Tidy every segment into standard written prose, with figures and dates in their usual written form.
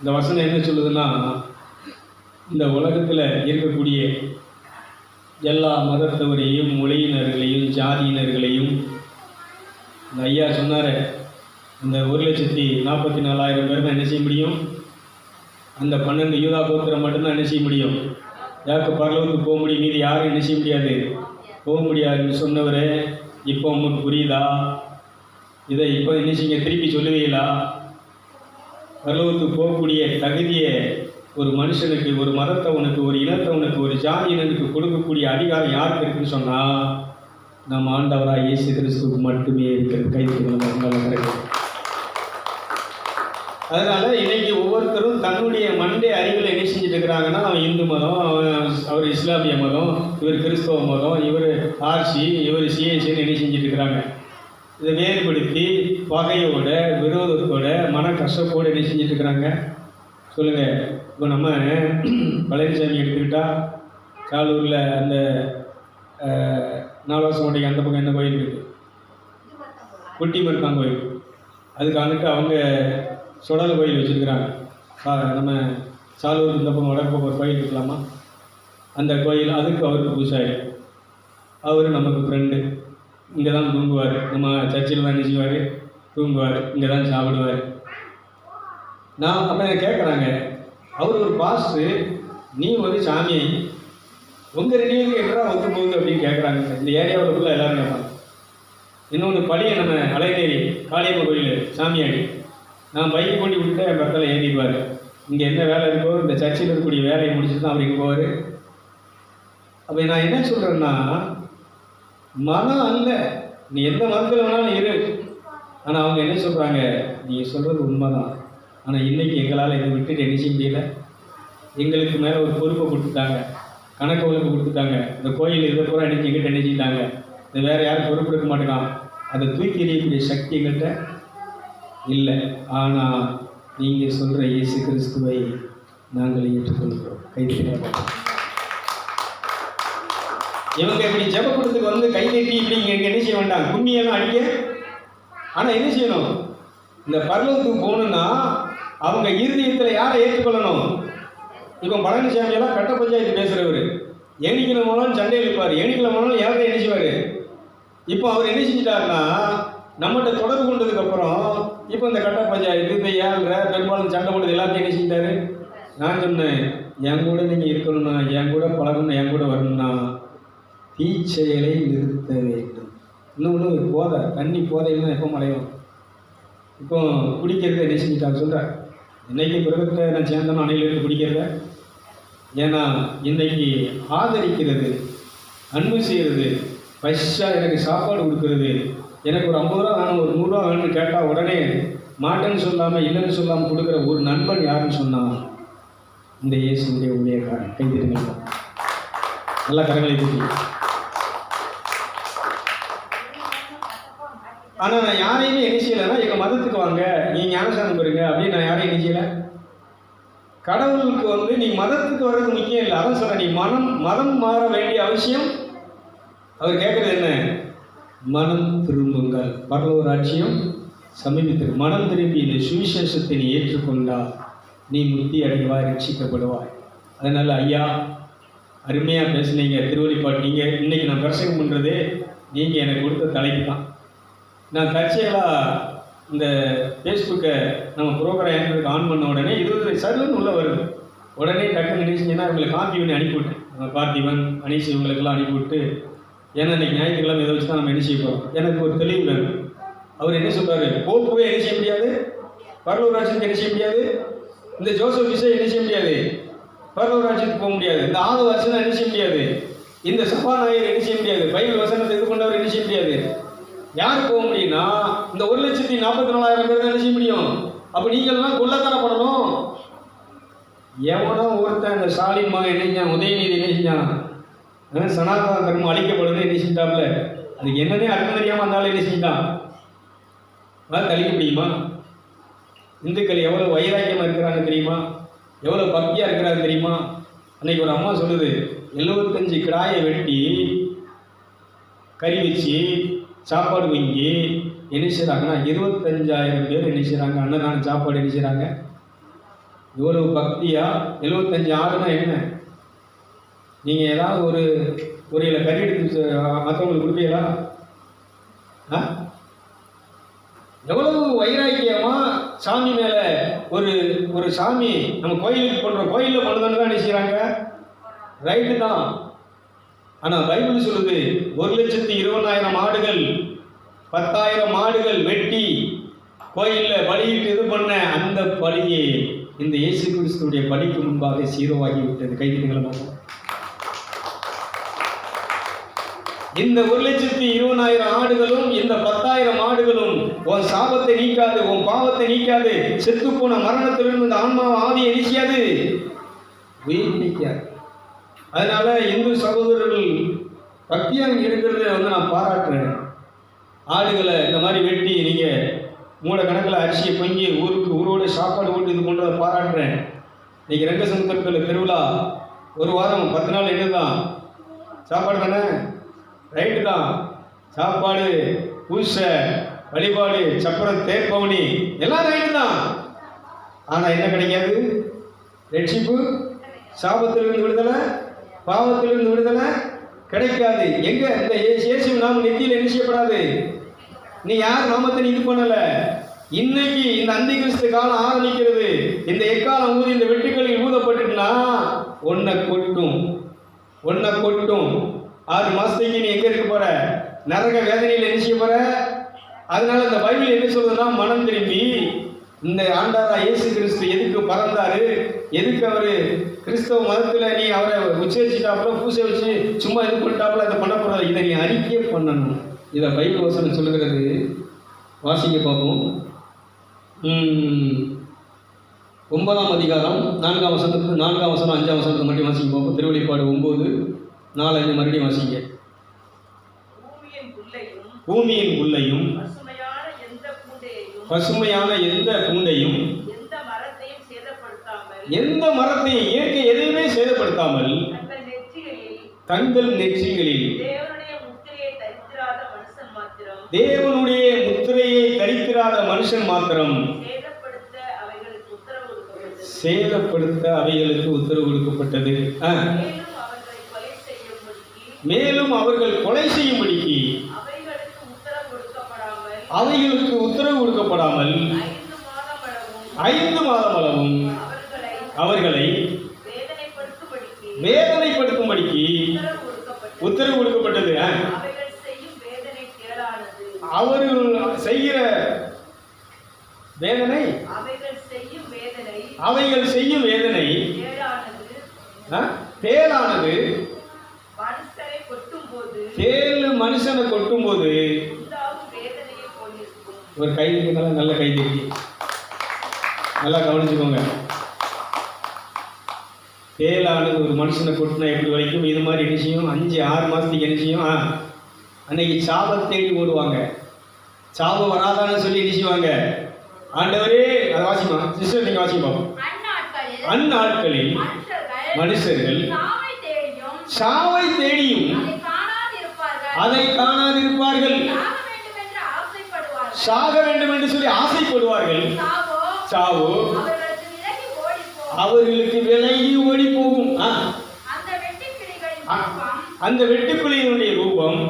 இந்த வசனம் என்ன சொல்லுதுன்னா, இந்த உலகத்தில் இருக்கக்கூடிய எல்லா மதத்தவரையும், மொழியினர்களையும், ஜாதியினர்களையும் இந்த ஐயா சொன்னார், அந்த 1,44,000 பேர் தான் என்ன செய்ய முடியும்? அந்த 12 யூதா கோத்திரம் மட்டும்தான் என்ன செய்ய முடியும்? யாருக்கு பரலோகத்துக்கு போக முடியும்? மீது யாரும் என்ன செய்ய முடியாது, போக முடியாதுன்னு சொன்னவர். இப்போ உங்களுக்கு புரியுதா? இதை இப்போ என்ன செய்யுங்க, திருப்பி சொல்லுவீங்களா? பரலோகத்துக்கு போகக்கூடிய தகுதியை ஒரு மனுஷனுக்கு, ஒரு மதத்தவனுக்கு, ஒரு இனத்தவனுக்கு, ஒரு ஜாதியினருக்கு கொடுக்கக்கூடிய அதிகாரம் யாருக்கு இருக்குன்னு சொன்னால், நம்ம ஆண்டவராக இயேசு கிறிஸ்துவுக்கு மட்டுமே இருக்கிறது. கைது. அதனால் இன்னைக்கு ஒவ்வொருத்தரும் தன்னுடைய மண்டே அறிவில் என்ன செஞ்சுட்டு இருக்கிறாங்கன்னா, அவன் இந்து மதம், அவர் இஸ்லாமிய மதம், இவர் கிறிஸ்தவ மதம், இவர் ஆர்சி, இவர் சிஎஸ்சின்னு என்ன செஞ்சுட்டு இருக்கிறாங்க. இதை வேறுபடுத்தி பகையோட, விரோதத்தோட, மன கஷ்டத்தோடு என்ன செஞ்சுட்டு இருக்கிறாங்க சொல்லுங்கள். இப்போ நம்ம பழனிசாமி எடுத்துக்கிட்டால், சாலூரில் அந்த 4 வருஷம் ஓட்டைக்கு அந்த பக்கம் என்ன கோயில் இருக்குது? குட்டி மருக்கான் கோயில். அதுக்கு அங்கிட்டு அவங்க சுடல் கோயில் வச்சுருக்கிறாங்க. நம்ம சாலூர் இந்த பக்கம் வடக்கு பக்கம் ஒரு கோயில் இருக்கலாமா, அந்த கோயில் அதுக்கு அவருக்கு புதுசாக. அவர் நமக்கு ஃப்ரெண்டு. இங்கே தான் தூங்குவார், நம்ம சர்ச்சில் தான் நினைச்சுவார், தூங்குவார், இங்கே தான் சாப்பிடுவார். நான் அப்போ என்ன கேட்குறாங்க, அவர் ஒரு பாஸ்டர், நீ ஒரு சாமி, உங்கள் ரெடியோக்கு எப்படா ஒத்து போகுது அப்படின்னு கேட்குறாங்க. இந்த ஏரியாவில் ஃபுல்லாக எல்லோரும் கேட்பாங்க. இன்னொன்று பழைய நம்ம அலைநேரி காளியம்மன் கோயில் சாமியாடி, நான் பைக்கு கொண்டு விட்டு என் பக்கத்தில் ஏறிடுவார். இங்கே என்ன வேலை இருக்கோ இந்த சர்ச்சில் இருக்கக்கூடிய வேலையை முடிச்சுட்டு தான் அவர் இங்கே போவார். அப்போ நான் என்ன சொல்கிறேன்னா, மதம் அல்ல, நீ எந்த மதத்தில் வேணாலும் இரு. ஆனால் அவங்க என்ன சொல்கிறாங்க, நீங்கள் சொல்கிறது உண்மை தான், ஆனால் இன்றைக்கி எங்களால் இதை விட்டுட்டு என்ன செய்ய முடியல. எங்களுக்கு மேலே ஒரு பொறுப்பை கொடுத்துட்டாங்க, கணக்கு வழக்கு கொடுத்துட்டாங்க. இந்த கோயில் இதை பூரா அடிச்சு எங்கிட்ட என்ன செஞ்சிட்டாங்க, இது வேறு யாரும் பொறுப்பு எடுக்க மாட்டேங்கான். அதை தூக்கி எறியக்கூடிய சக்தி எங்கிட்ட இல்லை. ஆனால் நீங்கள் சொல்கிற இயேசு கிறிஸ்துவை நாங்கள் ஏற்றுக்கொள்கிறோம். கைது. இவங்க இப்படி ஜெபக்கூடத்துக்கு வந்து கை நீட்டி இப்படி இங்கே என்ன செய்ய வேண்டாம், கும்மியெல்லாம் அடிக்க. ஆனால் என்ன செய்யணும், இந்த பரலோகத்துக்கு போகணுன்னா அவங்க இருதயத்தில் யாரை ஏற்றுக்கொள்ளணும்? இப்போ பழனிசாமியெல்லாம் கட்ட பஞ்சாயத்து பேசுகிறவர், ஏனிக்கிழமானாலும் சண்டையில் இருப்பார், ஏனிக்கிழமானாலும் யாரை என்ன செய்வார். இப்போ அவர் என்ன செஞ்சிட்டாருன்னா, நம்மகிட்ட தொடர்பு கொண்டதுக்கப்புறம் இப்போ இந்த கட்ட பஞ்சாயத்து, இந்த ஏழரை பெரும்பாலும் சண்டை போடுறது எல்லாத்தையும் என்ன செஞ்சிட்டாரு. நான் சொன்னேன், என் கூட நீங்கள் இருக்கணும்னா, என் கூட பழகணும், என் கூட வரணும்னா தீச்செயலை நிறுத்த வேண்டும். இன்னொன்று போதை, தண்ணி போதைன்னா எப்போ மழையும். இப்போ குடிக்கிறத என்ன செஞ்சுட்டாங்க சொல்கிறேன். இன்றைக்கி பிறகு நான் சேர்ந்தோம் அணையிலிருந்து குடிக்கிறத. ஏன்னா இன்றைக்கி ஆதரிக்கிறது, அன்பு செய்கிறது, பைசாக எனக்கு சாப்பாடு கொடுக்கறது, எனக்கு ஒரு 50 ரூபா வேணும், ஒரு 100 ரூபா வேணும்னு கேட்டால் உடனே மாட்டேன்னு சொல்லாமல், இல்லைன்னு சொல்லாமல் கொடுக்குற ஒரு நண்பன் யாருன்னு சொன்னால் இந்த இயேசுடைய ஊழியக்காரன். கைதிருங்க, நல்லா கரங்களை தூக்கி. ஆனால் நான் யாரையுமே என்ன செய்யலைன்னா, எங்கள் மதத்துக்கு வாங்க, நீங்கள் ஞானசானம் பெறுங்க அப்படின்னு நான் யாரையும் என்ன செய்யலை. கடவுளுக்கு வந்து நீ மதத்துக்கு வர்றது முக்கியம் இல்லை. அதான் சொல்கிறேன், நீ மதம் மாற வேண்டிய அவசியம். அவர் கேட்குறது என்ன, மனம் திரும்புங்கள், பரலோக ராஜ்யம் சமீபத்தில். மனம் திரும்பி இந்த சுவிசேஷத்தை நீ ஏற்றுக்கொண்டால் நீ முக்தி அடைவாய், ரட்சிக்கப்படுவாய். அதனால் ஐயா அருமையாக பேசுனீங்க, திருவள்ளிப்பாட்டு. நீங்கள் இன்றைக்கி நான் பிரசங்கம் பண்ணுறது நீங்கள் எனக்கு கொடுத்த தலைப்பு தான். நான் தற்செயலாக இந்த ஃபேஸ்புக்கை நம்ம ப்ரோக்ராம் ஆன் பண்ண உடனே 20 சர்வன் உள்ளே வருது. உடனே டக்குன்னு நினைச்சிங்கன்னா இவங்களை காப்பி பண்ணி அனுப்பிவிட்டேன். நம்ம பார்த்திபன், அனீஸ் இவங்களுக்கெல்லாம் அனுப்பிவிட்டு, ஏன்னா இன்றைக்கி ஞாயிற்றுக்கிழமை இதை வச்சு தான் நம்ம என்ன செய்ய போகிறோம். எனக்கு ஒரு தெளிவு வேணும். அவர் என்ன சொல்கிறாரு, போகவே என்ன செய்ய முடியாது, பரலோக ராஜ்யத்துக்கு என்ன செய்ய முடியாது, இந்த ஜோசப் விசை என்ன செய்ய முடியாது, பரலோக ராஜ்யத்துக்கு போக முடியாது, இந்த ஆது வசனம் என்ன செய்ய முடியாது, இந்த சபாநாயகர் என்ன செய்ய முடியாது, பைபிள் வசனத்தை இது கொண்டவர் என்ன செய்ய முடியாது. யார் போக முடியும்னா இந்த 1,44,000 பேர் தான் என்ன செய்ய முடியும். அப்போ நீங்கள்லாம் கொள்ளத்தரப்படணும். எவனோ ஒருத்தன் இந்த ஸ்டாலின் மகன் என்ன செஞ்சான், உதயநிதி என்ன செஞ்சான், சனாதன தர்மம் அழிக்கப்படுது என்ன செஞ்சாப்புல, அதுக்கு என்னன்னே அர்த்தம் தெரியாமல் இருந்தாலும் என்ன செஞ்சான். அதான் தளிக்க முடியுமா? இந்துக்கள் எவ்வளோ வைராக்கியமாக இருக்கிறாங்க தெரியுமா, எவ்வளோ பக்தியாக இருக்கிறாங்க தெரியுமா. அன்றைக்கி ஒரு அம்மா சொல்லுது, 75 கிடாயை வெட்டி கறி வச்சு சாப்பாடு வாங்கி என்ன செய்கிறாங்கன்னா 25,000 பேர் என்ன செய்கிறாங்க, அன்னதான சாப்பாடு என்ன செய்கிறாங்க. இவ்வளவு பக்தியா? 75 ஆடுனா என்ன? நீங்கள் ஏதாவது ஒரு இலை கறி எடுத்து மற்றவங்களுக்கு கொடுப்பீங்களா? எவ்வளவு வைராக்கியமா சாமி மேலே ஒரு சாமி நம்ம கோயிலுக்கு பண்ணுறோம். கோயிலில் பண்ணுறதுன்னு தான் நினைக்கிறாங்க, ரைட்டு தான். ஆனால் பைபிள் சொல்லுது 1,20,000 ஆடுகள் 10,000 ஆடுகள் வெட்டி கோயிலில் பலியிட்டு இது பண்ண அந்த பலியை இந்த இயேசு கிறிஸ்துடைய பலிக்கு முன்பாக சீரோவாகி விட்டது. கைதிகளை பார்ப்போம். இந்த 1,20,000 ஆடுகளும் இந்த 10,000 ஆடுகளும் உன் சாபத்தை நீக்காது, உன் பாவத்தை நீக்காது, செத்து போன மரணத்திலிருந்து இந்த ஆன்மாவை ஆவியை நீக்காது, உயிர் நீக்காது. அதனால இந்து சகோதரர்கள் பக்தியாக இருக்கிறத நான் பாராட்டுறேன். ஆடுகளை இந்த மாதிரி வெட்டி நீங்கள் மூட கணக்கில் அரிசியை பொங்கி ஊரோட சாப்பாடு போட்டு இது பண்ணுறதை பாராட்டுறேன். இன்னைக்கு ரங்கசமுத்திரத்தில் திருவிழா, ஒரு வாரம் 10 நாள் என்ன தான் சாப்பாடு தானே, ரைட்டு தான். சாப்பாடு, பூசை, வழிபாடு, சப்பரம், தேர்பவனி எல்லாம் ரைட்டு தான். ஆனால் என்ன கிடைக்காது? ரட்சிப்பு, சாபத்திலிருந்து விடுதலை, பாவத்திலிருந்து விடுதலை கிடைக்காது. எங்க இந்த இயேசு நாம நெத்தியில் என்ன செய்யப்படாது? நீ யார் நாமத்தை இது பண்ணல. இன்னைக்கு இந்த அந்தி கிறிஸ்து காலம் ஆரம்பிக்கிறது. இந்த எக்காலம் ஊதி இந்த வெட்டுக்களில் ஊதப்பட்டுனா ஒன்னை கொட்டும். 6 மாசத்துக்கு நீ எங்க இருக்க போற? நரக வேதனையில் என்ன செய்ய போற? அதனால இந்த பைபிள் என்ன சொல்றதுன்னா, மனம் திரும்பி இந்த ஆண்டாரா இயேசு கிறிஸ்து எதுக்கு பறந்தாரு, எதுக்கு அவரு கிறிஸ்தவ மதத்துல நீ அவரை உச்சரிச்சுட்டாப்புல பூசை வச்சு சும்மா இது பண்ணிட்டாப்புல இதை பண்ணக்கூடாது, இதை நீ அறிக்கை பண்ணணும். இதை பைபிள் வசனம் சொல்லுகிறது. வாசிக்க பார்ப்போம். 9ஆம் அதிகாரம் 4ஆம் வசனத்துக்கு 4ஆம் வசனம் 5ஆம் வசனத்தை மட்டும் வாசிக்க பார்ப்போம். திருவெளிப்பாடு 9:4-5 மறுபடியும் வாசிங்க. பூமியின் புல்லையும் பசுமையான எந்த பூண்டையும் எந்த மரத்தையும் இயற்கை எதையுமே சேதப்படுத்தாமல் தங்கள் நெற்றிகளில் தேவனுடைய முத்திரையை தரித்திராத மனுஷன் மாத்திரம் சேதப்படுத்த அவைகளுக்கு உத்தரவு கொடுக்கப்பட்டது. மேலும் அவர்கள் கொலை செய்யும்படிக்கு அவைகளுக்கு உத்தரவு கொடுக்கப்படாமல் 5 மாதம் அளவும் அவர்களை வேதனைப்படுத்தும்படிக்கு உத்தரவு கொடுக்கப்பட்டது. அவர்கள் செய்கிற வேதனை, அவைகள் செய்யும் வேதனை தேளானது. தேளு மனுஷனை கொட்டும் போது ஒரு கைது, நல்ல கைது, நல்லா கவனிச்சுக்கோங்க. தேளானது ஒரு மனுஷனை கொட்டினா எப்படி வரைக்கும் இது மாதிரி என்ன செய்யும்? 5-6 மாதத்துக்கு என்ன செய்யும்? அன்னைக்கு சாபம் தேடி ஓடுவாங்க. சாபம் வராதான்னு சொல்லி என்ன செய்வாங்க? ஆண்டவரே, அதை வாசிமா சிஸ்டர், நீங்க வாசிப்பா. அந்நாட்களில் மனுஷர்கள் சாவை தேடியும் அதை காணாதிருப்பார்கள். சாக வேண்டும் என்று சொல்லி ஆசைப்படுவார்கள். சாவு அவர்களுக்கு விலகி ஓடி போகும். அந்த வெட்டுக்கிளியினுடைய ரூபம்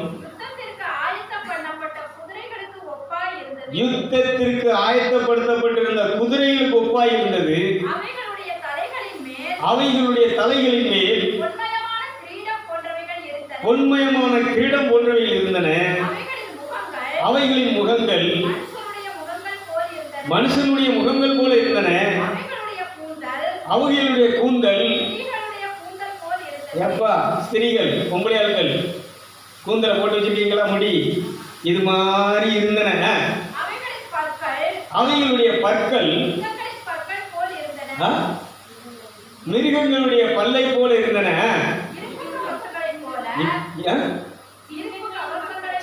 யுத்தத்திற்கு ஆயத்தப்படுத்தப்பட்டிருந்த குதிரைகளுக்கு ஒப்பாய் இருந்தது. அவைகளுடைய தலைகளின் மேல் பொன்மயமான கிரீடம் போன்றவைகள் இருந்தன. அவைகளின் முகங்கள் மனுஷனுடைய முகங்கள் போல இருந்தன. அவைகளுடைய கூந்தல் எப்பா ஸ்திரீகள் பொம்பளையாள்கள் கூந்தலை போட்டு வச்சிருக்கீங்களா? முடி இது மாதிரி இருந்தன. அவைகளுடைய பற்கள் மிருகங்களுடைய பல்லை போல இருந்தன.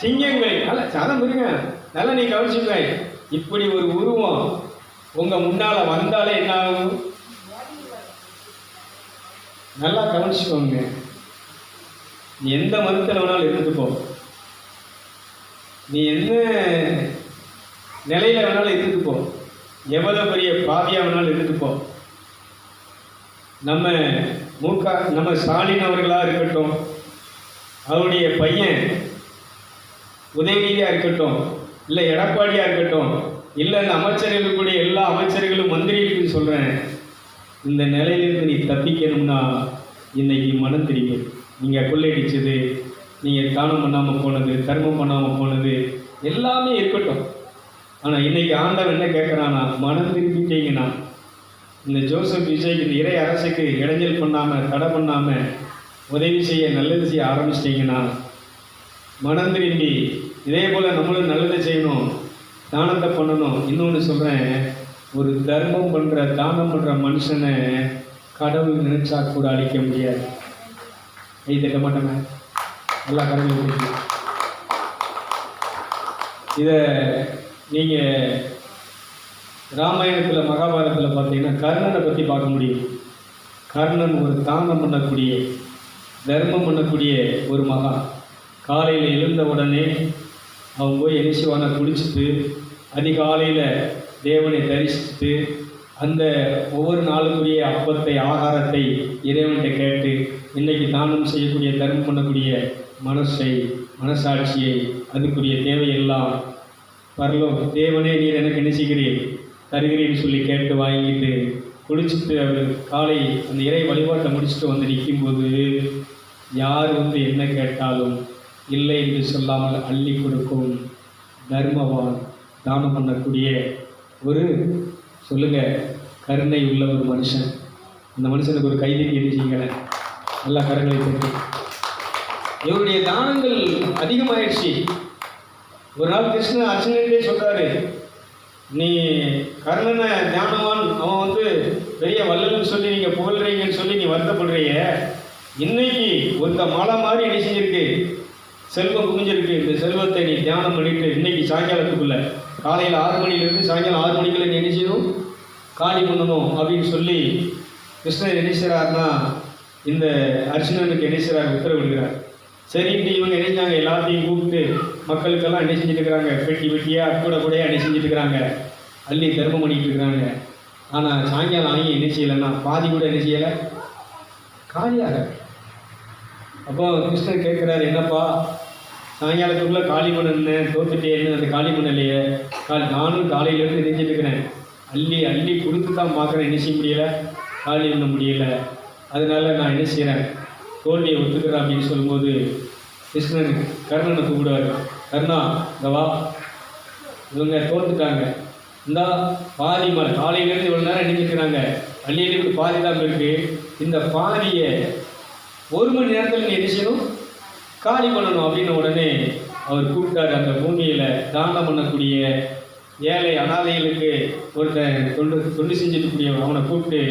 சிங்கங்களை சாதம் இருங்க, நல்லா நீ கவனிச்சுங்க. இப்படி ஒரு உருவம் உங்க முன்னால வந்தாலே என்ன ஆகும்? நல்லா கவனிச்சுக்கோங்க. நீ எந்த மதத்தில் வேணாலும் இருந்துப்போ, நீ என்ன நிலையில வேணாலும் இருந்துப்போ, எவ்வளவு பெரிய பாவியா வேணாலும் இருந்துப்போ, நம்ம நம்ம ஸ்டாலின் அவர்களாக இருக்கட்டும், அவருடைய பையன் உதயநிதியாக இருக்கட்டும், இல்லை எடப்பாடியாக இருக்கட்டும், இல்லை இந்த அமைச்சர்களுடைய எல்லா அமைச்சர்களும் மந்திரிகளுக்கும் சொல்கிறேன், இந்த நிலையிலிருந்து நீ தப்பிக்கணும்னா இன்னைக்கு மனம் திரும்பி நீங்கள் கொள்ளையடிச்சது, நீங்கள் தானம் பண்ணாமல் போனது, தர்மம் பண்ணாமல் போனது எல்லாமே இருக்கட்டும். ஆனால் இன்றைக்கி ஆண்டவர் என்ன கேட்குறான்னா, மனம் திரும்பிட்டீங்கன்னா இந்த ஜோசப் விஜய்க்கு இந்த இறை அரசுக்கு இடைஞ்சல் பண்ணாமல், தடை பண்ணாமல் உதவி செய்ய, நல்லது செய்ய ஆரம்பிச்சிட்டிங்கன்னா மனம் திரும்பி இதே போல் நம்மளும் நல்லது செய்யணும், தானத்தை பண்ணணும். இன்னொன்று சொல்கிறேன், ஒரு தர்மம் பண்ணுற, தானம் பண்ணுற மனுஷனை கடவுள் நினைச்சா கூட அழிக்க முடியாது. கை தட்ட மாட்டேங்க, நல்லா கடவுள். இதை நீங்கள் ராமாயணத்தில் மகாபாரதத்தில் பார்த்தீங்கன்னா கர்ணனை பற்றி பார்க்க முடியும். கர்ணன் ஒரு தானம் பண்ணக்கூடிய, தர்மம் பண்ணக்கூடிய ஒரு மகான். காலையில் எழுந்த உடனே அவன் போய் எரிசிவான குளிச்சுட்டு அதிகாலையில் தேவனை தரிசித்து அந்த ஒவ்வொரு நாளுக்குரிய அப்பத்தை, ஆகாரத்தை இறைவன்கிட்ட கேட்டு இன்றைக்கி தானம் செய்யக்கூடிய, தர்மம் பண்ணக்கூடிய மனசாட்சியை, அதுக்குரிய தேவையெல்லாம் தேவனே நீர் எனக்கு என்ன செய்கிறீர் தருகிறேன்னு சொல்லி கேட்டு வாங்கிட்டு குளிச்சுட்டு அவர் காலை அந்த இறை வழிபாட்டை முடிச்சுட்டு வந்து நிற்கும்போது யார் என்ன கேட்டாலும் இல்லை என்று சொல்லாமல் அள்ளி கொடுக்கும் தர்மவான், தானம் பண்ணக்கூடிய ஒரு கருணை உள்ள ஒரு மனுஷன். அந்த மனுஷனுக்கு ஒரு கைதிக்கு எழுச்சிங்கள நல்லா கருணை போட்டு. இவருடைய தானங்கள் அதிகமாயிடுச்சு. ஒரு நாள் கிருஷ்ணன் அர்ஜுனன்டே சொல்கிறாரு, நீ கர்ணனை ஞானவான், அவன் பெரிய வல்லல்னு சொல்லி நீங்கள் புகழ்றீங்கன்னு சொல்லி நீ வருத்தப்படுறீங்க. இன்னைக்கு ஒருத்த மலை மாதிரி என்ன செஞ்சிருக்கு, செல்வம் குமிஞ்சிருக்கு. இந்த செல்வத்தை நீ தியானம் பண்ணிட்டு இன்னைக்கு சாயங்காலத்துக்குள்ள, காலையில் 6 மணிலேருந்து சாயங்காலம் 6 மணிக்குள்ள நீ என்ன செய்யணும், காலி பண்ணணும் அப்படின்னு சொல்லி கிருஷ்ணன் என்ன செய்கிறாருன்னா இந்த அர்ஜுனனுக்கு என்ன செய்கிறார், உத்தரவிடுகிறார். சரின்ட்டு இவங்க நினைச்சாங்க, எல்லாத்தையும் கூப்பிட்டு மக்களுக்கெல்லாம் என்ன செஞ்சுட்டு இருக்கிறாங்க, பெட்டி பெட்டியாக கூடையாக என்ன செஞ்சுட்டு இருக்கிறாங்க, அள்ளி தர்மம் பண்ணிட்டு இருக்கிறாங்க. ஆனால் சாயங்காலம் ஆகி என்ன செய்யலைன்னா பாதி கூட என்ன செய்யலை, காலியாக. அப்போ கிருஷ்ணன் கேட்குறாரு, என்னப்பா சாயங்காலத்துக்குள்ளே காலி பண்ண தோத்துட்டேன்னு அந்த காலி பண்ணலையே, நானும் காலையிலேருந்து நினைச்சிட்டு இருக்கிறேன், அள்ளி கொடுத்து தான் பார்க்குறேன், என்ன செய்ய முடியலை, காலி பண்ண முடியலை. அதனால நான் என்ன செய்கிறேன், தோல்வியை ஒத்துக்கிறேன் அப்படின்னு சொல்லும்போது கிருஷ்ணன் கர்ணனை கூப்பிடுவார். கர்ணா இந்த வா, இவங்க தோற்றுட்டாங்க, இந்தா பாதி மலை காலையிலேருந்து இவ்வளோ நேரம் நினைக்கிறாங்க, அள்ளியிலேருந்து பாதி தான் இருக்குது, இந்த பாதியை 1 மணி நேரத்தில் நீ என்ன செய்யணும், காலி பண்ணணும் அப்படின்னு உடனே அவர் கூப்பிட்டார். அந்த பூமியில் தானம் பண்ணக்கூடிய ஏழை அனாதைகளுக்கு ஒருத்தன் தொண்டு செஞ்சுட்டுக்கூடிய அவனை கூப்பிட்டு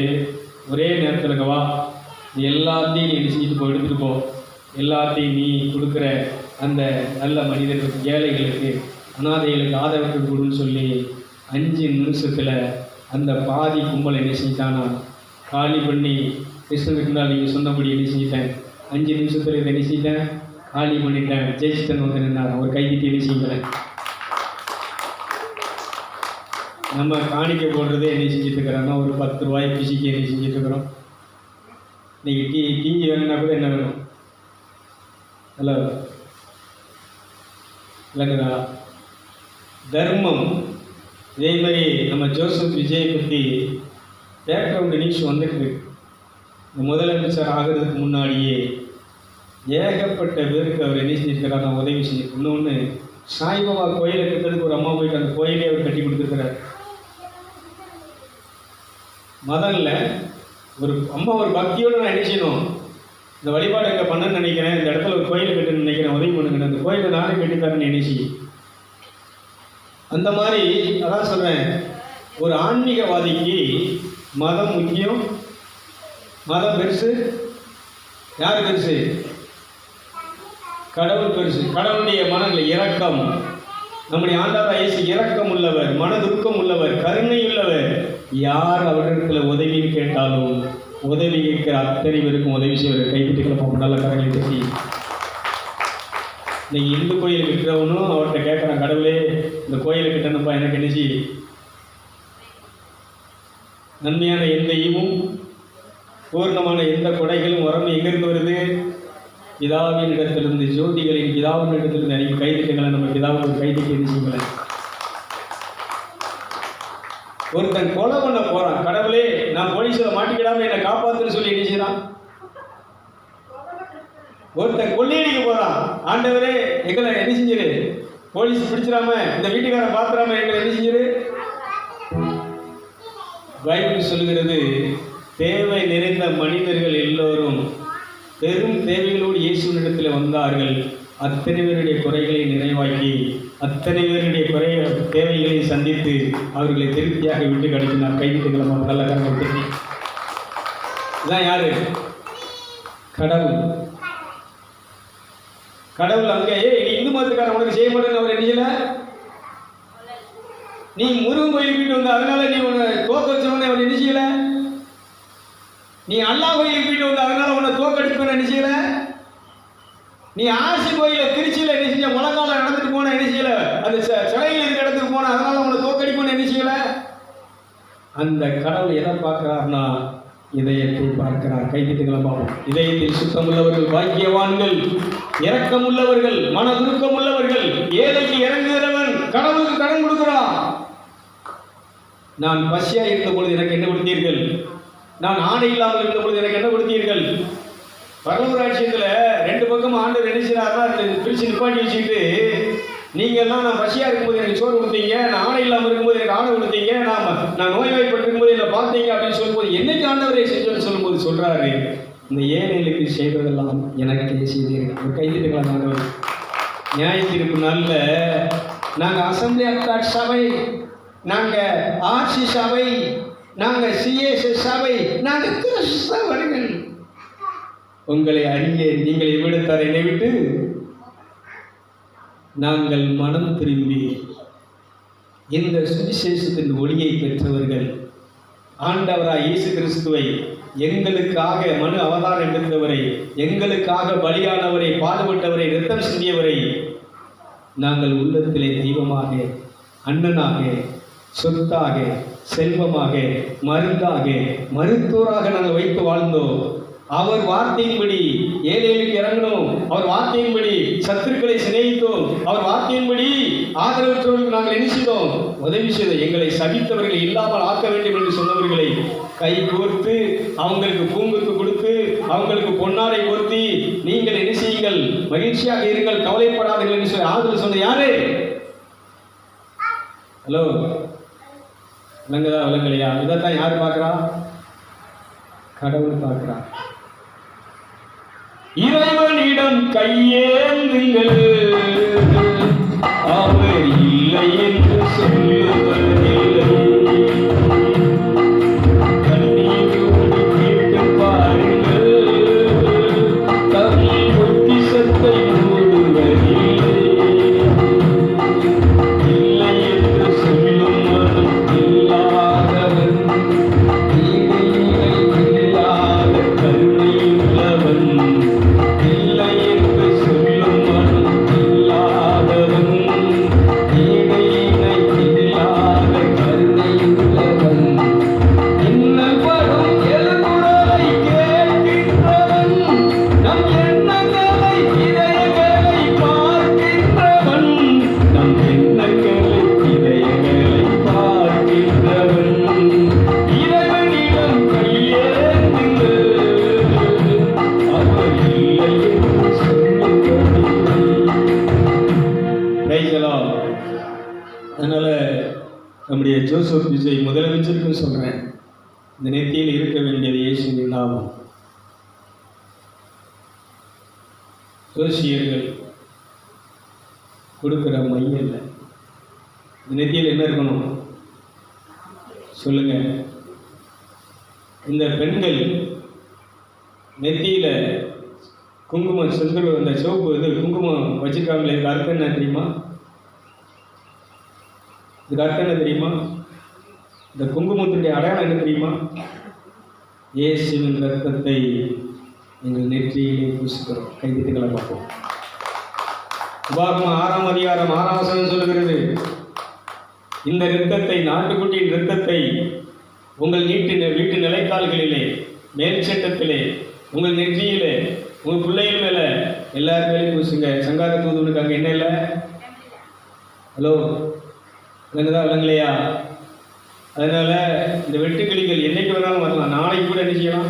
ஒரே நேரத்தில் வா, நீ எல்லாத்தையும் நீ செஞ்சுட்டு போய் எடுத்துகிட்டு போ, எல்லாத்தையும் நீ கொடுக்குற அந்த நல்ல மனிதர்களுக்கு, ஏழைகளுக்கு, அனாதைகளுக்கு ஆதரவு கொடுன்னு சொல்லி 5 நிமிஷத்தில் அந்த பாதி கும்பலை என்ன செஞ்சிட்டானா காலி பண்ணி, கிருஷ்ணனுக்கு நான் நீங்கள் சொன்னபடி என்ன செஞ்சிட்டேன், 5 நிமிஷத்தில் இதை என்ன செஞ்சிட்டேன், காலி பண்ணிட்டேன், ஜெயிச்சிட்டேன் வந்து நின்றார். ஒரு கைதிட்டு என்ன செய்கிறேன். நம்ம காணிக்க போடுறதே என்ன செஞ்சுட்டு இருக்கிறோன்னா ஒரு 10 ரூபாய் பிசிக்கு என்ன செஞ்சுட்டு இருக்கிறோம். இன்றைக்கி டீ வேணுன்னா கூட என்ன வேணும், ஹலோ இல்லைங்களா, தர்மம். இதே மாதிரி நம்ம ஜோசப் விஜயை பற்றி பேக்ரவுண்டு நியூஸ் வந்துருக்கு. இந்த முதலமைச்சர் ஆகிறதுக்கு முன்னாடியே ஏகப்பட்ட பேருக்கு அவர் என்ன செஞ்சுருக்கிறார், நான் உதவி செஞ்சு. இன்னொன்று சாய்பாபா கோயிலை கட்டுறதுக்கு ஒரு அம்மா போயிட்டு அந்த கோயிலே அவர் கட்டி கொடுத்துருக்கிறார். மதம்ல ஒரு அம்மா ஒரு பக்தியோடு நான் என்ன செய்யணும், இந்த வழிபாடு எங்கே பண்ணணும்னு நினைக்கிறேன், இந்த இடத்துல ஒரு கோயில் கட்டுன்னு நினைக்கிறேன், உதவி பண்ணுங்க, அந்த கோயிலை நானே கட்டித்தரேன்னு நினைச்சி. அந்த மாதிரி அதான் சொல்கிறேன், ஒரு ஆன்மீகவாதிக்கு மதம் முக்கியம், மதம் பெருசு, யார் பெருசு, கடவுள் பெருசு. கடவுளுடைய மனதில் இரக்கம், நம்முடைய ஆண்டவர் இயேசு இரக்கம் உள்ளவர், மனதுருக்கம் உள்ளவர், கருணை உள்ளவர். யார் அவரிடத்தில் உதவின்னு கேட்டாலும் உதவி கேட்கிற அத்தனை பேருக்கும் உதவி செய்வார். கைவிட்டுகளை பார்ப்போம், நல்ல கரங்களை பற்றி. இன்னைக்கு இந்து கோயில் கட்டுறவனும் அவர்கிட்ட கேட்குறான், கடவுளே இந்த கோயிலை கட்டணும்ப்பா, எனக்கு என்ன நன்மையான எந்த ஈவும் பூர்ணமான எந்த கொடைகளும் வரணும் எங்கிருந்து வருது? பிதாவின் இடத்திலிருந்து, ஜோதிகளின் பிதாவின் இடத்திலிருந்து. அன்னைக்கு கைதிட்டுங்களை நம்ம பிதாவுக்கு கைதிட்டு இருந்துச்சுங்களேன். ஒருத்தன் கொலை பண்ண போறான், கடவுளே நான் போலீஸில் மாட்டிக்கிடாம என்னை காப்பாத்துன்னு சொல்லி நினைச்சுதான். ஒருத்தன் கொள்ளையடிக்க போறான், ஆண்டவரே எங்களை என்ன செஞ்சிரு, போலீஸ் பிடிச்சிடாம இந்த வீட்டுக்காரன் பாத்துறாம எங்களை என்ன செஞ்சிரு. பைபிள் சொல்லுகிறது, தேவை நிறைந்த மனிதர்கள் எல்லோரும் பெரும் தேவைகளோடு இயேசுவினிடத்தில் வந்தார்கள். அத்தனை பேருடைய குறைகளை நிறைவாக்கி, அத்தனை பேருடைய தேவைகளை சந்தித்து அவர்களை திருப்தியாக விட்டு கிடைக்கினார். கைதிட்டுகளை நல்ல கருத்து. இதான் யாரு? கடவுள். கடவுள் அங்கே இந்து மதத்துக்காரன் உனக்கு செய்ய மாட்டேன்னு அவர் என்ன? நீ முருகன் கோயிலுக்கு போயிட்டு வந்த, அதனால நீ உன்னை தோக்க வச்சவனே அவர் என்ன செய்யல? நீ அல்லா கோயிலுக்கு போயிட்டு வந்த, அதனால உன்னை தோக்கடிப்பேன்னு என்ன செய்யல? நீ ஆசி கோயில திருச்சியில் என்ன செஞ்ச, முழங்கால நடந்துட்டு போன என்ன செய்யல? அந்த சிலையில் இருக்கிற இடத்துக்கு போன, அதனால உன்னை தோக்கடிப்பேன்னு என்ன செய்யல? அந்த கடவுள் எதை பார்க்கிறார்னா இதயத்தை பார்க்கிறார். கைதிட்டுகளை பார்ப்போம். இதயத்தில் சுத்தம் உள்ளவர்கள் பாக்கியவான்கள், இரக்கம் உள்ளவர்கள், மனதுருக்கம் உள்ளவர்கள், ஏழைக்கு இறங்குகிறவன். கடவுளுக்கு கடன் கொடுக்கிறான். நான் பசியா இருந்த பொழுது எனக்கு என்ன கொடுத்தீர்கள்? நான் ஆடை இல்லாமல் இருந்த பொழுது எனக்கு என்ன கொடுத்தீர்கள்? பரலூராட்சியத்தில் ரெண்டு பக்கம் ஆண்டவர் நினைச்சாருன்னா பிரிச்சு நிப்பாட்டி வச்சுக்கிட்டு, நீங்க எல்லாம் நான் பசியா இருக்கும்போது எனக்கு சோறு கொடுத்தீங்க, நான் ஆடை இல்லாமல் இருக்கும்போது எனக்கு ஆடை கொடுத்தீங்க, நான் நோய்வாய்ப்பட்டிருக்கும் போது என்னை பார்த்தீங்க அப்படின்னு சொல்லும்போது, என்னைக்கு ஆண்டவரை செஞ்சோன்னு சொல்லும்போது சொல்றாரு, இந்த ஏழைகளுக்கு செய்வதெல்லாம் எனக்கு செய்தீர்கள். கைதிட்டுக்கலாம். நாங்கள் நியாய தீர்ப்பு நாளில் நாங்கள் அசம்பிளி ஆஃப் காட் சபை, நாங்கள் ஆர்சி சபை, நாங்கள் சிஎஸ்எஸ் சபை, நாங்கள் கிறிஸ்தவர்கள், உங்களை அறிய நீங்கள் எவ்விடத்தார் என்னை விட்டு நாங்கள் மனம் திரும்பி இந்த சுவிசேஷத்தின் ஒளியை பெற்றவர்கள், ஆண்டவராய் இயேசு கிறிஸ்துவை, எங்களுக்காக மனு அவதாரம் எடுத்தவரை, எங்களுக்காக பலியானவரை, பாடுபட்டவரை, இரத்தம் சிந்தியவரை நாங்கள் உள்ளத்திலே தெய்வமாக, அண்ணனாக, சொத்தாக, செல்வமாக, மருந்தாக, மருத்துவராக நாங்கள் வைத்து வாழ்ந்தோம். அவர் வார்த்தையின்படி ஏழைகளுக்கு இறங்கணும், அவர் வார்த்தையின்படி சத்துருக்களை சிநேகித்தோம், அவர் வார்த்தையின்படி ஆதரவற்றவர்களுக்கு நாங்கள் என்ன செய்தோம்? உதவி செய்தோம். எங்களை சபித்தவர்களை இல்லாமல் ஆக்க வேண்டும் என்று சொன்னவர்களை கை கோர்த்து அவங்களுக்கு பூங்குத்து கொடுத்து அவங்களுக்கு பொன்னாடை பொருத்தி, நீங்கள் என்ன செய்யுங்கள், மகிழ்ச்சியாக இருங்கள், கவலைப்படாதீர்கள் என்று சொல்லி ஆதரவு சொன்ன யாரு? ஹலோ, விளங்குதா விளங்கலையா? இதைத்தான் யார் பார்க்கிறா? கடவுள் பார்க்கிறார். இறைவனிடம் கையேந்துங்கள், அவர் இல்லை என்று சொல்லுவதில்லை. கண்ணீரோடு கேட்டு பாருங்கள், தம் பொக்கிஷத்தை மூடுவதில்லை. இல்லை என்று சொல்லும் மனம் இல்லாதவன், இல்லாத கருணையுள்ளவன், இல்லை என்று சொல்லும் மனம் இல்லாதவன், இல்லாத கருணையுள்ளவன், இன்னல்படும் எழுகுரலை கேட்கின்றவன், நம் எண்ணங்களை இதயங்களை பார்க்கின்றவன், நம் எண்ணங்களை இதயங்களை பார்க்கின்றவன். இறைவனிடம் கையேந்துங்கள், அவர் இல்லை என்று சொல்லுவதில்லை. Praise the Lord. அதனால நம்முடைய ஜோசப் விஜய் முதலமைச்சருக்கும் சொல்றேன், இந்த நெத்தியில் இருக்க வேண்டியது இயேசுவின் நாமம். ஜோசியர்கள் கொடுக்கிற மையம் இல்லை. இந்த நெத்தியில் என்ன இருக்கணும் சொல்லுங்க? இந்த பெண்கள் நெத்தியில குங்குமம் செந்தூர், அந்த சிவப்பு இது குங்குமம் வச்சிருக்காங்களே, இதுக்கு அர்த்தம் என்ன தெரியுமா? இதுக்கு அர்த்தம் என்ன தெரியுமா? இந்த குங்குமத்தினுடைய அடையாளம் என்ன தெரியுமா? இயேசுவின் ரத்தத்தை எங்கள் நெற்றியிலே பூசுகிறோம். கைதிட்டுகளை பார்ப்போம். உபாகமம் 6ஆம் அதிகாரம் 6ஆம் வசனம் சொல்லுகிறது, இந்த இரத்தத்தை, நாட்டுக்குட்டியின் இரத்தத்தை உங்கள் வீட்டு நிலைக்கால்களிலே மேல் சட்டத்திலே, உங்கள் நெற்றியிலே, உங்கள் பிள்ளைகள் மேலே, எல்லார் மேலேயும் பூசுங்க. சங்கார தூதுவனுக்கு அங்கே என்ன இல்லை? ஹலோ, விளங்குதா விளங்கலையா? அதனால் இந்த வெட்டுக்கிளிகள் என்றைக்கு வேணாலும் வரலாம். நாளைக்கு கூட என்ன செய்யலாம்?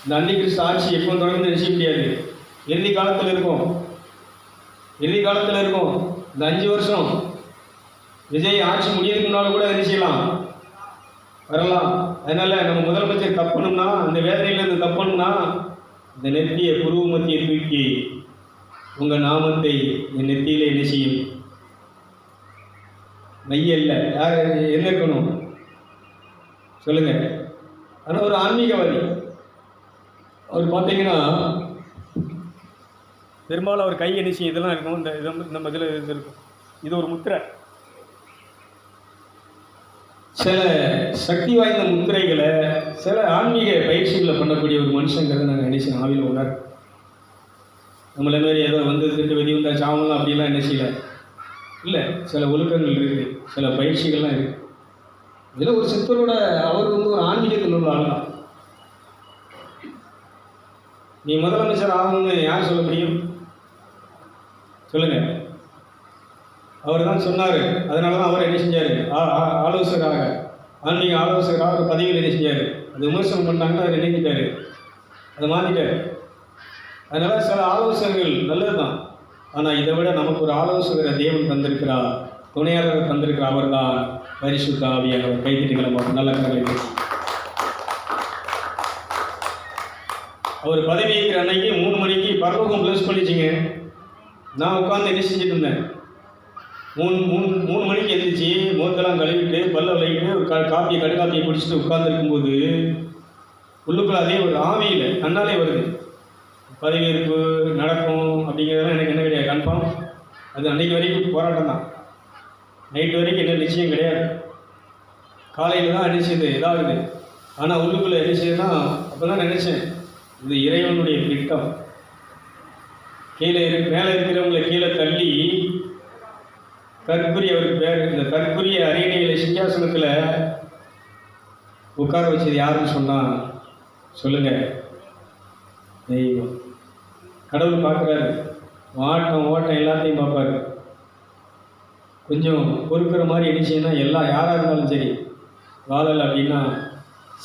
இந்த அன்னிகிறிஸ்து ஆட்சி எப்போ தொடர்ந்து என்ன செய்ய முடியாது. இறுதி காலத்தில் இருக்கும். இந்த 5 வருஷம் விஜய் ஆட்சி முடியறதுக்கு முன்னால் கூட என்ன செய்யலாம்? வரலாம். அதனால் நம்ம முதலமைச்சர் தப்பணும்னா, அந்த வேதனையிலேருந்து தப்பணும்னா, இந்த நெத்தியை புருவ மத்தியை தூக்கி உங்கள் நாமத்தை என் நெத்தியில் என்ன செய்யும்? மையல்ல யார் என்ன இருக்கணும் சொல்லுங்கள். ஆனால் ஒரு ஆன்மீகவாதி அவர் பார்த்தீங்கன்னா பெரும்பாலும் அவர் கை என்ன செய்யும்? இதெல்லாம் இருக்கும். இந்த இதில் இருக்கும். இது ஒரு முத்திரை. சில சக்தி வாய்ந்த முத்திரைகளை சில ஆன்மீக பயிற்சிகளை பண்ணக்கூடிய ஒரு மனுஷங்கிறத நாங்கள் என்ன செய்யணும்? ஆவியில் உணர். நம்மளை மாரி ஏதோ வந்து வெளியே வந்தால் சாவலாம் அப்படிலாம் என்ன செய்யலை. இல்லை, சில ஒழுக்கங்கள் இருக்குது, சில பயிற்சிகள்லாம் இருக்குது. இதில் ஒரு சித்தரோட அவர் வந்து ஒரு ஆன்மீகத்தில் உள்ள ஆள் தான். நீ முதலமைச்சர் ஆகணும்னு யார் சொல்ல முடியும்? சொல்லுங்கள். அவர் தான் சொன்னார். அதனால தான் அவர் என்ன செஞ்சார்? ஆலோசகராக, ஆன்மீக ஆலோசகராக ஒரு பதவியில் என்ன செஞ்சார்? அது விமர்சனம் பண்ணாங்கன்னா அவர் நினைக்கிட்டார், அதை மாற்றிட்டார். அதனால் சில ஆலோசகர்கள் நல்லது தான். ஆனால் இதை விட நமக்கு ஒரு ஆலோசகரை தேவன் தந்திருக்கிறார், துணையாளர் தந்திருக்கிற அவர் தான் பரிசுத்த ஆவியானவர். கைதிட்டுகளை நல்ல கருத்து. அவர் பதவி ஏற்கிற அன்னைக்கு 3 மணிக்கு பரலோகம் ப்ளஸ் பண்ணிச்சிங்க. நான் உட்காந்து என்ன செஞ்சுட்டு இருந்தேன்? 3 மணிக்கு எழுந்திரிச்சு முகத்தெல்லாம் கழுவிட்டு பல்ல விளையிட்டு ஒரு காப்பியை கடுகாப்பியை குடிச்சிட்டு உட்கார்ந்துருக்கும்போது உள்ளுக்குள்ள அதே ஒரு ஆவியில் கண்ணாலே வருது. பதவியேற்பு நடக்கும் அப்படிங்கிறதெல்லாம் எனக்கு என்ன கிடையாது, கன்ஃபார்ம். அது அன்றைக்கு வரைக்கும் போராட்டம் தான். நைட்டு வரைக்கும் என்ன நிச்சயம் கிடையாது. காலையில் தான் நிச்சயது இதாகுது. ஆனால் உள்ளுக்குள்ளே என்ன செய்யுதுன்னா, அப்போ தான் நினச்சேன், இது இறைவனுடைய திட்டம். மேலே இருக்கிறவங்களை கீழே தள்ளி கற்குரிய அவருக்கு பேர், இந்த கற்குரிய அரியணையில் சிங்காசனத்தில் உட்கார வச்சது யாருன்னு சொன்னால் சொல்லுங்கள்? தெய்வம். கடவுள் பார்க்குறாரு, ஓட்டம் எல்லாத்தையும் பார்ப்பாரு. கொஞ்சம் பொறுக்கிற மாதிரி என்ன செய்யணும்? எல்லாம் யாராக இருந்தாலும் சரி வாழலை அப்படின்னா.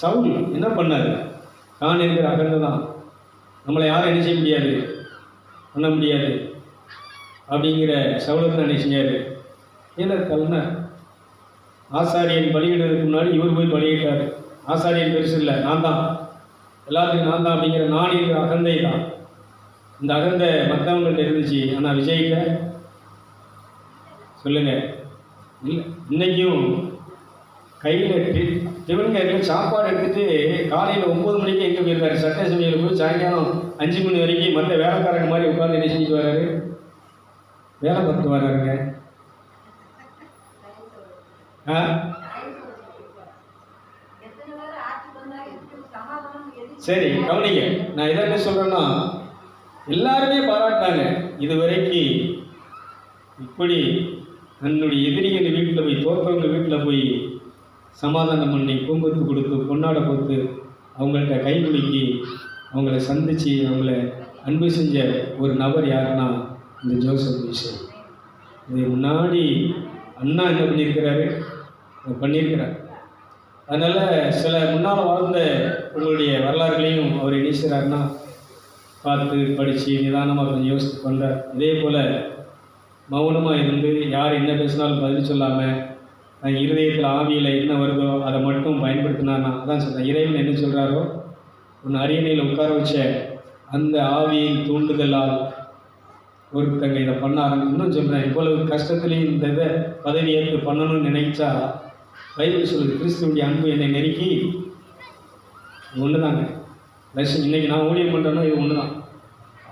சவுல் என்ன பண்ணார்? தான் இருக்கிற அகன்று தான், நம்மளை யாரும் என்ன செய்ய முடியாது, பண்ண முடியாது அப்படிங்கிற சவுலுக்கு என்ன செஞ்சார்? ஏன்னா கல்னா ஆசாரியன் பலியிடுறதுக்கு முன்னாடி இவர் போய் பலியிட்டார். ஆசாரியன் பெருசு இல்லை, நான் தான், எல்லாத்துக்கும் நான் தான் அப்படிங்கிற நான் இருக்கிற அகந்தை தான். இந்த அகந்தை மற்றவங்கள்ட்ட இருந்துச்சு. ஆனால் விஜய்கிட்ட சொல்லுங்கள் இல்லை. இன்றைக்கும் கையில் டிஃபன் கேட்டில் சாப்பாடு எடுத்துகிட்டு காலையில் 9 மணிக்கு எங்கே போயிருக்காரு? சட்ட சமையல் போய் சாயங்காலம் 5 மணி வரைக்கும் மற்ற வேலைக்காரங்க மாதிரி உட்காந்து என்ன செஞ்சுட்டு வர்றாரு? வேலை பார்த்துட்டு வர்றாருங்க. சரி கவனிங்க, நான் இதை என்ன சொல்கிறேன்னா, எல்லாருமே பாராட்டாங்க இது வரைக்கும். இப்படி தன்னுடைய எதிரிகள் வீட்டில் போய், தோற்றவங்க வீட்டில் போய் சமாதானம் பண்ணி பூங்கொத்து கொடுத்து பொன்னாடை கொடுத்து அவங்கள்ட்ட கை குலுக்கி அவங்கள சந்தித்து அவங்கள அன்பு செஞ்ச ஒரு நபர் யாருன்னா இந்த ஜோசப் மிஷன். இது முன்னாடி அண்ணா என்ன பண்ணியிருக்கிறார். அதனால் சில முன்னால் வாழ்ந்த உங்களுடைய வரலாறுகளையும் அவர் என்ன செய்கிறாருன்னா பார்த்து படித்து நிதானமாக கொஞ்சம் யோசித்து பண்ணுறார். இதே போல் மௌனமாக இருந்து யார் என்ன பேசினாலும் பதில் சொல்லாமல் நாங்கள் இருதயத்தில் ஆவியில் என்ன வருதோ அதை மட்டும் பயன்படுத்தினார்னா, அதான் சொல்கிறேன், இறைவன் என்ன சொல்கிறாரோ ஒன்று அரியணையில் உட்கார வச்ச அந்த ஆவியின் தூண்டுதலால் ஒருத்தங்க இதை பண்ண ஆரம்பிச்சு. இன்னும் சொல்கிறேன், இவ்வளவு கஷ்டத்துலேயும் இந்த இதை பதவி ஏற்று பண்ணணும்னு நினைச்சா பைபிள் சொல்லுது, கிறிஸ்துவனுடைய அன்பு என்னை நெருக்கி ஒன்று தாங்க லட்சம். இன்றைக்கி நான் ஊழியம் பண்ணுறேன்னா இது ஒன்று தான்.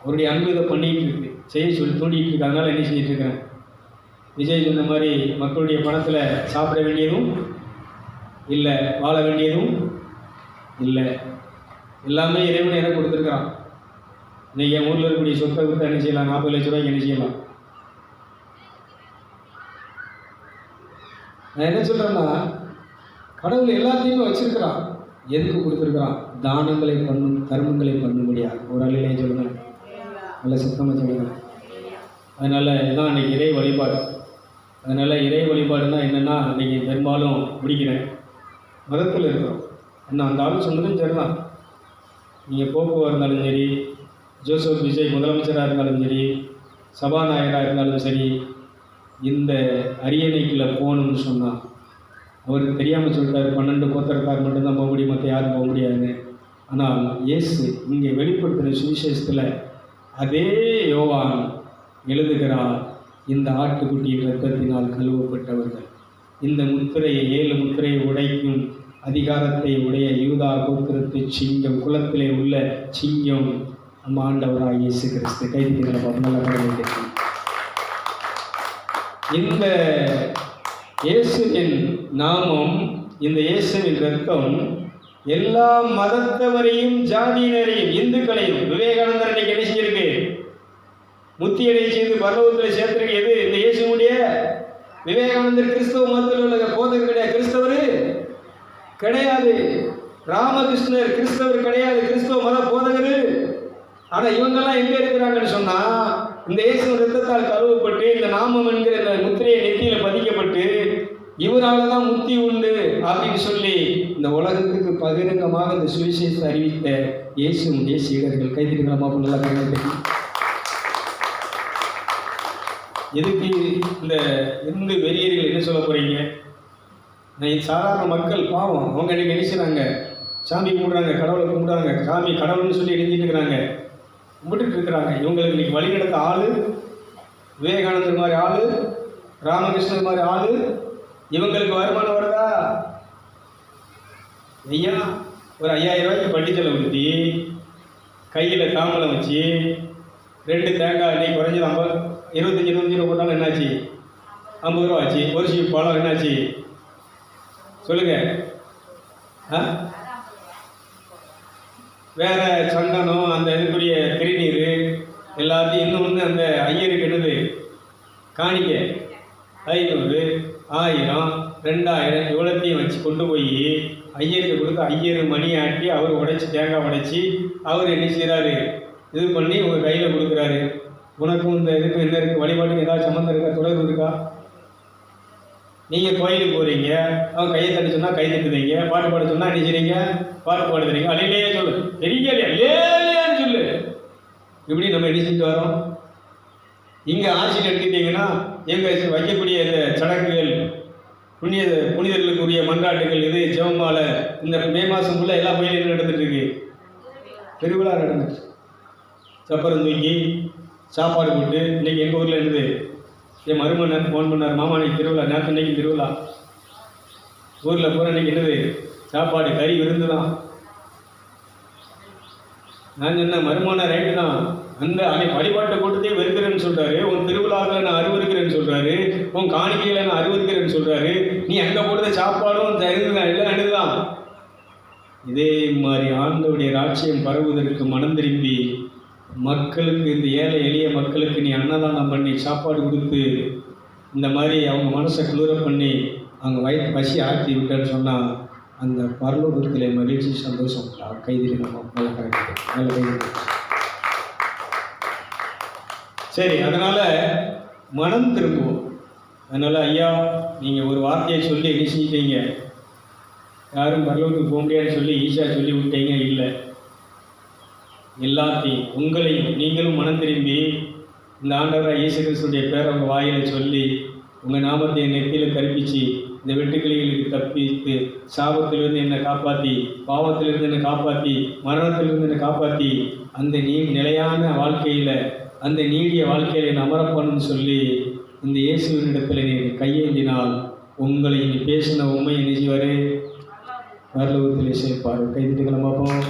அவருடைய அன்பு இதை பண்ணிகிட்டு இருக்கு, செய்ய சொல்லி தூண்டிகிட்டு இருக்கு. அதனால் என்ன செஞ்சிட்ருக்கேன்? விஜய் இந்த மாதிரி மக்களுடைய பணத்தில் சாப்பிட வேண்டியதும் இல்லை, வாழ வேண்டியதும் இல்லை, எல்லாமே இறைவன் எனக்கு கொடுத்துருக்கான். இன்றைக்கி என் ஊரில் இருக்கக்கூடிய சொத்தை கொடுத்து என்ன செய்யலாம்? 40 லட்ச ரூபாய்க்கு என்ன செய்யலாம்? நான் என்ன சொல்கிறேன்னா, கடவுள் எல்லாத்தையுமே வச்சுருக்கிறான். எதுக்கு கொடுத்துருக்குறான்? தானங்களை பண்ணும், தர்மங்களை பண்ணும்படியா. ஒரு அலையிலே சொல்லுங்க, நல்ல சுத்தமாக சொல்லுங்க. அதனால் இதுதான் அன்றைக்கி இறை வழிபாடு. அதனால் இறை வழிபாடுனா என்னென்னா, இன்றைக்கி பெரும்பாலும் முடிக்கிறேன், மதத்தில் இருக்கிறோம். என்ன அந்த ஆள் சொன்னதும் சரிதான். நீங்கள் போக்குவரத்தாக இருந்தாலும் சரி, ஜோசப் விஜய் முதலமைச்சராக இருந்தாலும் சரி, சபாநாயகராக இருந்தாலும் சரி, இந்த அரியணைக்குள்ளே போகணும்னு சொன்னால் அவருக்கு தெரியாமல் சொல்லிட்டார், 12 கோத்திரக்கார் மட்டும்தான் போக முடியும், மற்ற யாரும் போக முடியாதுன்னு. ஆனால் இயேசு இங்கே வெளிப்படுத்தின சுவிசேஷத்தில் அதே யோவான் எழுதுகிறார், இந்த ஆட்டுக்குட்டியின் இரத்தத்தினால் கழுவப்பட்டவர்கள், இந்த முத்திரையை 7 முத்திரையை உடைக்கும் அதிகாரத்தை உடைய யூதா கோத்திரத்து சிங்கம், குலத்திலே உள்ள சிங்கம் நம்ம ஆண்டவராக இயேசு கிறிஸ்து. கைதிகளை நல்ல கடவுளை இந்த இயேசுவின் நாமம், இந்த இயேசுவின் ரத்தம் எல்லா மதத்தவரையும், ஜாதியினரையும், இந்துக்களையும், விவேகானந்தர் இன்னைக்கு என்ன செஞ்சிருக்கு? முத்தியடை செய்து பரலோகத்தில் சேர்த்திருக்கு. எது? இந்த இயேசுடைய. விவேகானந்தர் கிறிஸ்தவ மதத்தில் உள்ள போதகர் கிடையாது, கிறிஸ்தவர் கிடையாது. ராமகிருஷ்ணர் கிறிஸ்தவர் கிடையாது, கிறிஸ்தவ மத போதகர். ஆனால் இவங்கெல்லாம் எங்கே இருக்கிறாங்கன்னு சொன்னால், இந்த இயேசு ரத்தத்தால் கழுவப்பட்டு இந்த நாமம் என்கிற இந்த முத்திரையை நெத்தியில் பதிக்கப்பட்டு இவரால் தான் முத்தி உண்டு அப்படின்னு சொல்லி இந்த உலகத்துக்கு பகிரங்கமாக இந்த சுவிசேஷத்தை அறிவித்த இயேசுடைய சீடர்கள். கைதிகளாமா நல்லா கருத்து. எதுக்கு இந்த இந்து வெறியர்கள் என்ன சொல்ல போகிறீங்க? சாதாரண மக்கள் பாவம், அவங்க அன்றைக்கி நினைச்சுறாங்க, சாமி கும்பிடுறாங்க, கடவுளை கும்பிடுறாங்க, சாமி கடவுள்னு சொல்லி எழுதிட்டு இருக்கிறாங்க, கும்பிட்டு இருக்கிறாங்க. இவங்களுக்கு இன்னைக்கு வழிநடத்த ஆள் விவேகானந்தர் மாதிரி ஆள், ராமகிருஷ்ணன் மாதிரி ஆள். இவங்களுக்கு வருமானம் வருதா? ஐயா ஒரு 5000 ரூபாய்க்கு பட்டி செலவு ஊற்றி கையில் தாம்பலம் வச்சு 2 தேங்காய் இன்னைக்கு குறைஞ்சது 25 ரூபா போட்டாலும் என்னாச்சு? 50 ரூபா ஆச்சு. ஒரு சீப் பழம் என்னாச்சு சொல்லுங்க? வேற சந்தனம், அந்த இதுக்குரிய திருநீர் எல்லாத்தையும் இன்னொன்று அந்த ஐயருக்கு என்னது காணிக்க 500, 1000, 2000 இவ்வளோத்தையும் வச்சு கொண்டு போய் ஐயருக்கு கொடுத்து ஐயர் மணி ஆட்டி அவர் உடைச்சி தேங்காய் உடைச்சி அவர் என்ன செய்கிறாரு? இது பண்ணி உங்கள் கையில் கொடுக்குறாரு. உனக்கும் இந்த இதுக்கு என்ன இருக்குது? வழிபாட்டுக்கு ஏதாவது சம்மந்தம் இருக்கா? தொடர்பு இருக்கா? நீங்கள் கோயிலுக்கு போகிறீங்க, அவங்க கையை தட்டு சொன்னால் கை தட்டுறீங்க, பாட்டு பாட சொன்னால் என்ன செய்றீங்க? பாட்டு பாடுறீங்க. அலையிலேயே சொல்லு, பெரிய இல்லையான்னு சொல்லு. இப்படி நம்ம என்ன செஞ்சுட்டு வரோம்? இங்கே ஆட்சியில் எடுத்துக்கிட்டிங்கன்னா எங்கள் வைக்கக்கூடிய இந்த சடங்குகள், புனிதர்களுக்குரிய மன்றாட்டுகள், இது ஜெபமாலை, இந்த மே மாதம் ஃபுல்லாக எல்லா கோயிலும் நடந்துட்டுருக்கு. திருவிழா நடந்துச்சு. சப்பரம் தூக்கி சாப்பாடு போட்டு இன்றைக்கி எங்கள் ஊரில் இருந்து என் மருமகன் ஃபோன் பண்ணார், மாமா இன்னைக்கு திருவிழா, நேற்று இன்னைக்கு திருவிழா ஊரில் போகிற இன்னைக்கு என்னது சாப்பாடு, கறி விருந்து தான். நான் சொன்னேன், மருமகனை ரைட்டு தான், அந்த வழிபாட்டை கூட்டத்தையே வெறுக்கிறேன்னு சொல்கிறாரு, உன் திருவிழாவில் நான் அருவருக்கிறேன்னு சொல்கிறாரு, உன் காணிக்கையில் நான் அருவருக்கிறேன்னு சொல்கிறாரு, நீ அங்கே போடுற சாப்பாடும் எல்லாம் அணுதான். இதே மாதிரி ஆண்டவருடைய ராட்சியம் பரவுவதற்கு மனம் திரும்பி மக்களுக்கு, இந்த ஏழை எளிய மக்களுக்கு நீ அன்னதானம் பண்ணி சாப்பாடு கொடுத்து இந்த மாதிரி அவங்க மனசை குளிர பண்ணி அவங்க வயிற்று பசி ஆற்றி விட்டேன்னு சொன்னால் அந்த பரலோகத்தில் மகிழ்ச்சி, சந்தோஷம். கைதிரி நம்ம நல்ல கரெக்ட், நல்ல கைதி. சரி, அதனால் மனம் திரும்புவோம். அதனால் ஐயா நீங்கள் ஒரு வார்த்தையை சொல்லி என்ன செஞ்சிட்டீங்க? யாரும் பரலோகத்துக்கு போக முடியாதுன்னு சொல்லி ஈஸியாக சொல்லி விட்டீங்க. இல்லை, எல்லாத்தையும் உங்களையும் நீங்களும் மனம் திரும்பி இந்த ஆண்டவராக இயேசு கிறிஸ்துடைய பேரை உங்கள் வாயில் சொல்லி உங்கள் நாமத்தை என் நெத்தியில் கற்பித்து இந்த வெட்டுக்கிளிகளுக்கு தப்பித்து சாபத்திலிருந்து என்னை காப்பாற்றி, பாவத்திலிருந்து என்னை காப்பாற்றி, மரணத்திலிருந்து என்னை காப்பாற்றி அந்த நிலையான வாழ்க்கையில், அந்த நீடிய வாழ்க்கையில் என்னை அமரப்பண்ணுன்னு சொல்லி இந்த இயேசுவின் இடத்துல நீங்கள் கையேந்தினால் உங்களை நீ பேசின உண்மை என்ன செய்வார்? பரலோகத்திலே சேர்ப்பார். கைதிட்டுக்கலாம் பார்ப்போம்.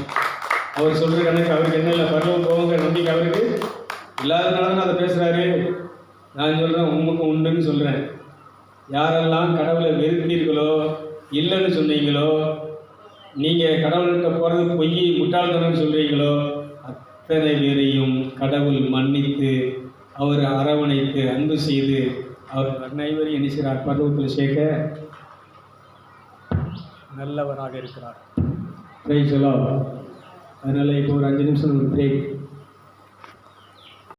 அவர் சொல்கிற கணக்கு அவருக்கு என்ன இல்லை, பரலோகம் போகிற நம்பிக்கை அவருக்கு இல்லாதனால தான் அதை பேசுகிறாரு. நான் சொல்கிறேன், உண்மைக்கு உண்டுன்னு சொல்கிறேன். யாரெல்லாம் கடவுளை வெறுத்தீர்களோ, இல்லைன்னு சொன்னீங்களோ, நீங்கள் கடவுள்கிட்ட போகிறது பொய், முட்டாள்தனம்னு சொல்கிறீங்களோ, அத்தனை பேரையும் கடவுள் மன்னித்து அவர் அரவணைத்து அன்பு செய்து அவர் அனைவரையும் என்ன செய்கிறார்? பரலோகத்தில் சேர்க்க நல்லவராக இருக்கிறார். பிரைஸ் எல்லாம். அதனால் இப்போ ஒரு 5 நிமிஷம் ஒரு பிரேக்.